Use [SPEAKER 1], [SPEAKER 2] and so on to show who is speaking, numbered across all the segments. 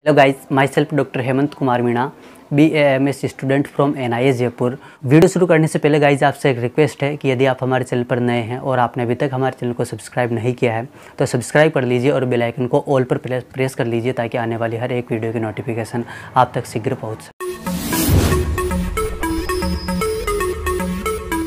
[SPEAKER 1] Hello guys, my self doctor Hemant Kumar Meena, BAMS student from NIS Jaipur. Video शुरू करने से पहले गाइस आपसे एक रिक्वेस्ट है कि यदि आप हमारे चैनल पर नए हैं और आपने अभी तक हमारे चैनल को सब्सक्राइब नहीं किया है तो सब्सक्राइब कर लीजिए और बेल आइकन को ऑल पर प्रेस कर लीजिए ताकि आने वाली हर एक वीडियो की नोटिफिकेशन आप तक शीघ्र पहुँच सके।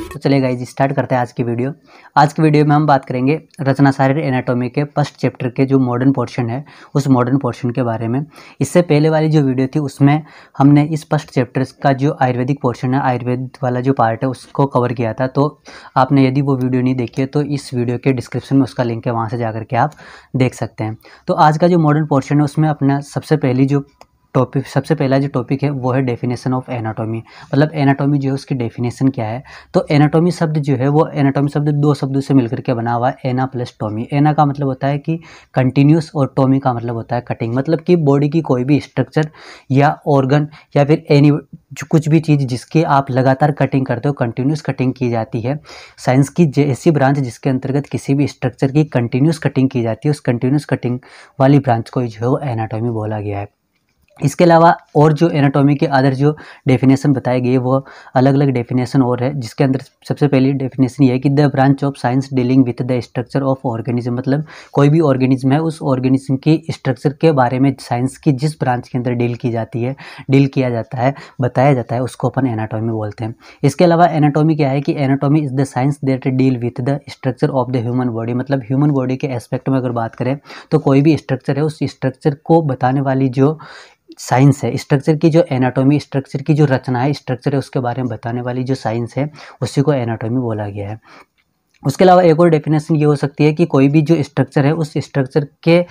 [SPEAKER 1] तो चलिए गाइज स्टार्ट करते हैं आज की वीडियो। आज की वीडियो में हम बात करेंगे रचना शारीर एनाटॉमी के फर्स्ट चैप्टर के जो मॉडर्न पोर्शन है उस मॉडर्न पोर्शन के बारे में। इससे पहले वाली जो वीडियो थी उसमें हमने इस फर्स्ट चैप्टर का जो आयुर्वेदिक पोर्शन है, आयुर्वेद वाला जो पार्ट है उसको कवर किया था। तो आपने यदि वो वीडियो नहीं देखी है तो इस वीडियो के डिस्क्रिप्शन में उसका लिंक है, वहाँ से जाकर के आप देख सकते हैं। तो आज का जो मॉडर्न पोर्शन है उसमें अपना सबसे पहला जो टॉपिक है वो है डेफिनेशन ऑफ एनाटॉमी। मतलब एनाटॉमी जो है उसकी डेफिनेशन क्या है। तो एनाटॉमी शब्द जो है वो एनाटॉमी शब्द दो शब्दों से मिलकर के बना हुआ है, एना प्लस टॉमी। एना का मतलब होता है कि कंटिन्यूस और टॉमी का मतलब होता है कटिंग। मतलब कि बॉडी की कोई भी स्ट्रक्चर या ऑर्गन या फिर एनी कुछ भी चीज़ जिसकी आप लगातार कटिंग करते हो, कंटिन्यूस कटिंग की जाती है। साइंस की ऐसी ब्रांच जिसके अंतर्गत किसी भी स्ट्रक्चर की कंटिन्यूस कटिंग की जाती है, उस कंटिन्यूस कटिंग वाली ब्रांच को जो है वो एनाटॉमी बोला गया है। इसके अलावा और जो एनाटॉमी के अदर जो डेफिनेशन बताई गई है वो अलग अलग डेफिनेशन और है, जिसके अंदर सबसे पहली डेफिनेशन ये है कि the branch of science dealing with the structure of organism. मतलब कोई भी ऑर्गेनिज्म है, उस ऑर्गेनिज्म की स्ट्रक्चर के बारे में साइंस की जिस ब्रांच के अंदर डील किया जाता है, बताया जाता है, उसको अपन एनाटॉमी बोलते हैं। इसके अलावा एनाटॉमी क्या है कि anatomy is the science that deal with the structure of the human body. मतलब ह्यूमन बॉडी के एस्पेक्ट में अगर बात करें तो कोई भी स्ट्रक्चर है, उस स्ट्रक्चर को बताने वाली जो साइंस है, स्ट्रक्चर की जो एनाटॉमी, स्ट्रक्चर की जो रचना है, स्ट्रक्चर है उसके बारे में बताने वाली जो साइंस है उसी को एनाटॉमी बोला गया है। उसके अलावा एक और डेफिनेशन ये हो सकती है कि कोई भी जो स्ट्रक्चर है उस स्ट्रक्चर के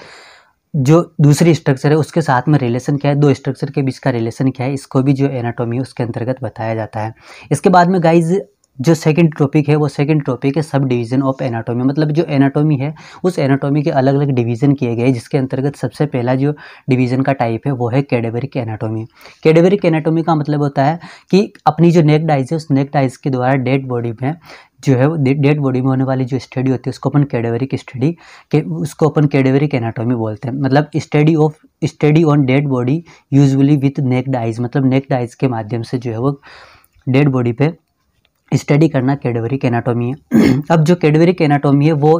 [SPEAKER 1] जो दूसरी स्ट्रक्चर है उसके साथ में रिलेशन क्या है, दो स्ट्रक्चर के बीच का रिलेशन क्या है, इसको भी जो एनाटॉमी है उसके अंतर्गत बताया जाता है। इसके बाद में गाइज जो सेकंड टॉपिक है वो सेकंड टॉपिक है सब डिवीज़न ऑफ एनाटॉमी। मतलब जो एनाटॉमी है उस एनाटॉमी के अलग अलग डिवीज़न किए गए, जिसके अंतर्गत सबसे पहला जो डिवीज़न का टाइप है वो है कैडेवरिक एनाटॉमी। कैडेवरिक एनाटॉमी का मतलब होता है कि अपनी जो नेक्ड आइज है उस नेक्ड आइज के द्वारा डेड बॉडी में जो है डेड बॉडी में होने वाली जो स्टडी होती है उसको अपन कैडेवरिक एनाटॉमी बोलते हैं। मतलब study on dead body usually with necked eyes. मतलब नेक्ड आइज के माध्यम से जो है वो डेड बॉडी पे स्टडी करना कैडेवरिक एनाटॉमी है। अब जो कैडेवरिक एनाटॉमी है वो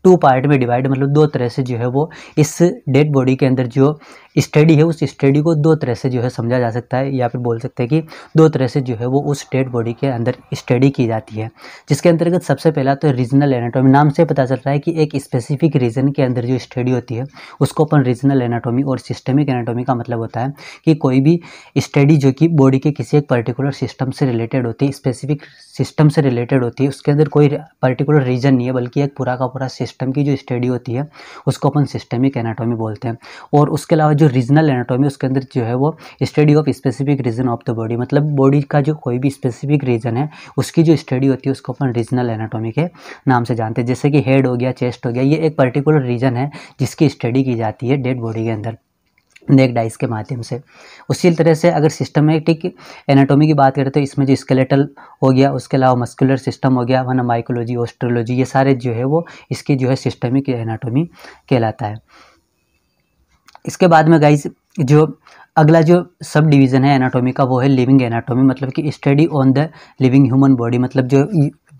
[SPEAKER 1] टू पार्ट में डिवाइड, मतलब दो तरह से जो है वो इस डेड बॉडी के अंदर जो स्टडी है उस स्टडी को दो तरह से जो है समझा जा सकता है, या फिर बोल सकते हैं कि दो तरह से जो है वो उस डेड बॉडी के अंदर स्टडी की जाती है। जिसके अंतर्गत सबसे पहला तो रीजनल एनाटॉमी। नाम से पता चल रहा है कि एक स्पेसिफिक रीजन के अंदर जो स्टडी होती है उसको अपन रीजनल एनाटॉमी। और सिस्टमिक एनाटॉमी का मतलब होता है कि कोई भी स्टडी जो कि बॉडी के किसी एक पर्टिकुलर सिस्टम से रिलेटेड होती है, स्पेसिफिक सिस्टम से रिलेटेड होती है, उसके अंदर कोई पर्टिकुलर रीजन नहीं है बल्कि एक पूरा का पूरा सिस्टम की जो स्टडी होती है उसको अपन सिस्टमिक एनाटॉमी बोलते हैं। और उसके अलावा जो रीजनल एनाटॉमी उसके अंदर जो है वो study of specific region of the body. मतलब बॉडी का जो कोई भी स्पेसिफिक रीजन है उसकी जो स्टडी होती है उसको अपन रीजनल एनाटॉमी के नाम से जानते हैं। जैसे कि हेड हो गया, चेस्ट हो गया, ये एक पर्टिकुलर रीजन है जिसकी स्टडी की जाती है डेड बॉडी के अंदर नेक्ड आइज के माध्यम से। उसी तरह से अगर सिस्टमेटिक एनाटॉमी की बात करें तो इसमें जो स्केलेटल हो गया, उसके अलावा मस्कुलर सिस्टम हो गया, वरना माइकोलॉजी, ऑस्ट्रोलॉजी, ये सारे जो है वो इसकी जो है सिस्टमिक एनाटॉमी कहलाता है। इसके बाद में गाइज जो अगला जो सब डिवीज़न है एनाटॉमी का वो है लिविंग एनाटॉमी। मतलब कि study on the living human body. मतलब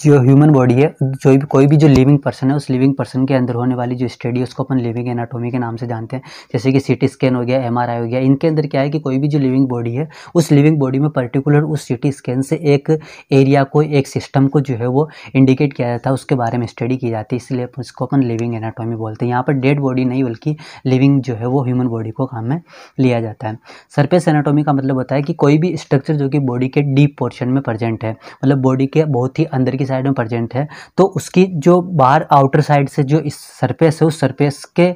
[SPEAKER 1] जो ह्यूमन बॉडी है, कोई भी जो लिविंग पर्सन है उस लिविंग पर्सन के अंदर होने वाली जो स्टडी है उसको अपन लिविंग एनाटॉमी के नाम से जानते हैं। जैसे कि CT स्कैन हो गया, MRI हो गया, इनके अंदर क्या है कि कोई भी जो लिविंग बॉडी है उस लिविंग बॉडी में पर्टिकुलर उस CT स्कैन से एक एरिया को, एक सिस्टम को जो है वो इंडिकेट किया जाता है, उसके बारे में स्टडी की जाती है, इसलिए उसको अपन लिविंग एनाटॉमी बोलते हैं। यहाँ पर डेड बॉडी नहीं बल्कि लिविंग जो है वो ह्यूमन बॉडी को काम में लिया जाता है। सरफेस एनाटॉमी का मतलब होता है कि कोई भी स्ट्रक्चर जो कि बॉडी के डीप पोर्शन में प्रेजेंट है, मतलब बॉडी के बहुत ही अंदर की साइड में प्रेजेंट है, तो उसकी जो बाहर आउटर साइड से जो इस सरफेस है उस सरफेस के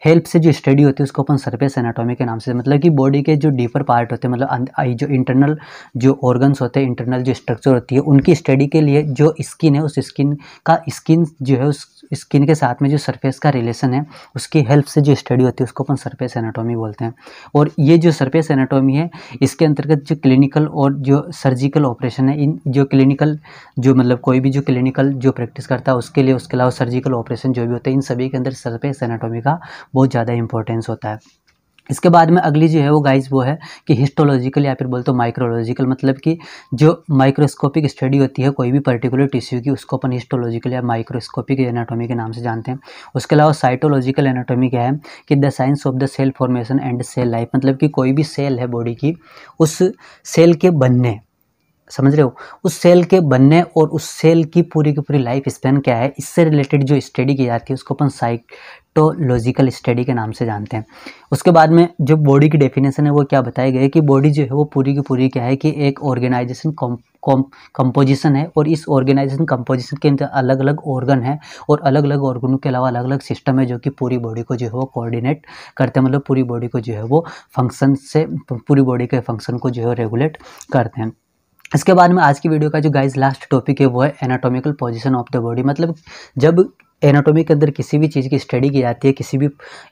[SPEAKER 1] हेल्प से जो स्टडी होती है उसको अपन सरफेस एनाटॉमी के नाम से। मतलब कि बॉडी के जो डीपर पार्ट होते हैं, मतलब जो इंटरनल जो ऑर्गन्स होते हैं, इंटरनल जो स्ट्रक्चर होती है, उनकी स्टडी के लिए जो स्किन है उस स्किन जो है उस स्किन के साथ में जो सरफेस का रिलेशन है उसकी हेल्प से जो स्टडी होती है उसको अपन सरफेस एनाटॉमी बोलते हैं। और ये जो सरफेस एनाटॉमी है इसके अंतर्गत जो क्लिनिकल और जो सर्जिकल ऑपरेशन है, इन जो क्लिनिकल जो मतलब कोई भी जो क्लिनिकल जो प्रैक्टिस करता है उसके लिए, उसके अलावा सर्जिकल ऑपरेशन जो भी होते हैं, इन सभी के अंदर सरफेस एनाटॉमी का बहुत ज़्यादा इंपॉर्टेंस होता है। इसके बाद में अगली जो है वो गाइस वो है कि हिस्टोलॉजिकल या फिर बोल तो माइक्रोलॉजिकल, मतलब कि जो माइक्रोस्कोपिक स्टडी होती है कोई भी पर्टिकुलर टिश्यू की, उसको अपन हिस्टोलॉजिकल या माइक्रोस्कोपिक एनाटॉमी के नाम से जानते हैं। उसके अलावा साइटोलॉजिकल एनाटॉमी क्या है कि the science of the cell formation and cell life, मतलब कि कोई भी सेल है बॉडी की, उस सेल के बनने, समझ रहे हो, उस सेल के बनने और उस सेल की पूरी लाइफ स्पैन क्या है, इससे रिलेटेड जो स्टडी की जाती है उसको अपन साइटोलॉजिकल स्टडी के नाम से जानते हैं। उसके बाद में जो बॉडी की डेफिनेशन है वो क्या बताई गई है कि बॉडी जो है वो पूरी की पूरी क्या है कि एक ऑर्गेनाइजेशन कंपोजिशन है, और इस ऑर्गेनाइजेशन कंपोजिशन के अंदर अलग अलग ऑर्गन है, और अलग अलग ऑर्गनों के अलावा अलग अलग सिस्टम है जो कि पूरी बॉडी को जो है वो कोऑर्डिनेट करते हैं, मतलब पूरी बॉडी को जो है वो फंक्शन से, पूरी बॉडी के फंक्शन को जो है रेगुलेट करते हैं। इसके बाद में आज की वीडियो का जो गाइस लास्ट टॉपिक है वो है anatomical position of the body, मतलब जब एनाटॉमी के अंदर किसी भी चीज़ की स्टडी की जाती है, किसी भी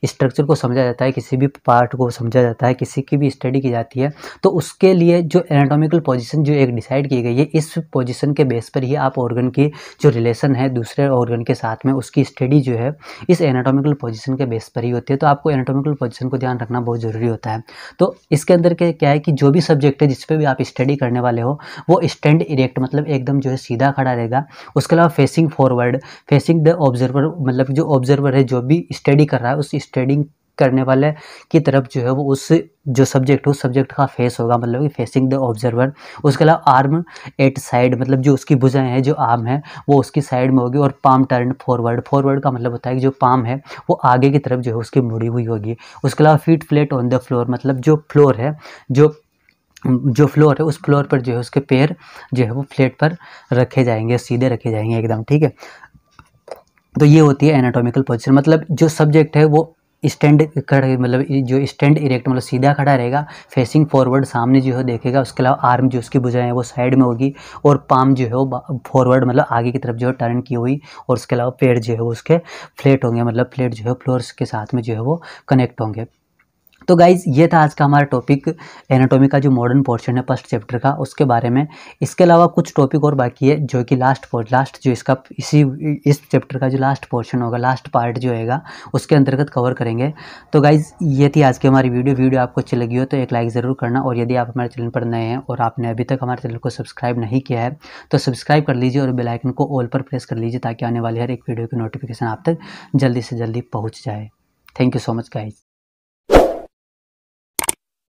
[SPEAKER 1] स्ट्रक्चर को समझा जाता है, किसी भी पार्ट को समझा जाता है, किसी की भी स्टडी की जाती है, तो उसके लिए जो एनाटॉमिकल पोजीशन जो एक डिसाइड की गई है, इस पोजीशन के बेस पर ही आप ऑर्गन की जो रिलेशन है दूसरे ऑर्गन के साथ में, उसकी स्टडी जो है इस एनाटॉमिकल पोजीशन के बेस पर ही होती है। तो आपको एनाटॉमिकल पोजीशन को ध्यान रखना बहुत ज़रूरी होता है। तो इसके अंदर क्या है कि जो भी सब्जेक्ट है जिस पर भी आप स्टडी करने वाले हो वो स्टैंड इरेक्ट, मतलब एकदम जो है सीधा खड़ा रहेगा। उसके अलावा facing forward, facing the observer, मतलब जो ऑब्जर्वर है जो भी स्टडी कर रहा है उस स्टडी करने वाले की तरफ जो है वो उस जो सब्जेक्ट है उस सब्जेक्ट का फेस होगा, मतलब कि फेसिंग द ऑब्जर्वर। उसके अलावा आर्म एट साइड, मतलब जो उसकी भुजाएं हैं, जो आर्म है वो उसकी साइड में होगी, और पाम टर्न फॉरवर्ड, फॉरवर्ड का मतलब होता है कि जो पाम है वो आगे की तरफ जो है उसकी मुड़ी हुई होगी। उसके अलावा feet flat on the floor, मतलब जो फ्लोर है, जो फ्लोर है उस फ्लोर पर जो है उसके पैर जो है वो फ्लैट पर रखे जाएंगे, सीधे रखे जाएंगे एकदम, ठीक है। तो ये होती है एनाटॉमिकल पोजीशन, मतलब जो सब्जेक्ट है वो स्टैंड खड़े, मतलब जो स्टैंड इरेक्ट मतलब सीधा खड़ा रहेगा, फेसिंग फॉरवर्ड सामने जो है देखेगा। उसके अलावा आर्म जो उसकी भुजाएं है वो साइड में होगी, और पाम जो है वो फॉरवर्ड मतलब आगे की तरफ जो है टर्न की हुई, और उसके अलावा पैर जो है वो उसके फ्लैट होंगे, मतलब फ्लैट जो है फ्लोर्स के साथ में जो है वो कनेक्ट होंगे। तो गाइज़ ये था आज का हमारा टॉपिक एनाटॉमी का जो मॉडर्न पोर्शन है फर्स्ट चैप्टर का, उसके बारे में। इसके अलावा कुछ टॉपिक और बाकी है जो कि लास्ट जो इसका इस चैप्टर का जो लास्ट पोर्शन होगा, लास्ट पार्ट जो होगा उसके अंतर्गत कवर करेंगे। तो गाइज़ ये थी आज की हमारी वीडियो आपको अच्छी लगी हो तो एक लाइक ज़रूर करना, और यदि आप हमारे चैनल पर नए हैं और आपने अभी तक हमारे चैनल को सब्सक्राइब नहीं किया है तो सब्सक्राइब कर लीजिए और बेल आइकन को ऑल पर प्रेस कर लीजिए ताकि आने वाली हर एक वीडियो की नोटिफिकेशन आप तक जल्दी से जल्दी पहुँच जाए। Thank you so much guys.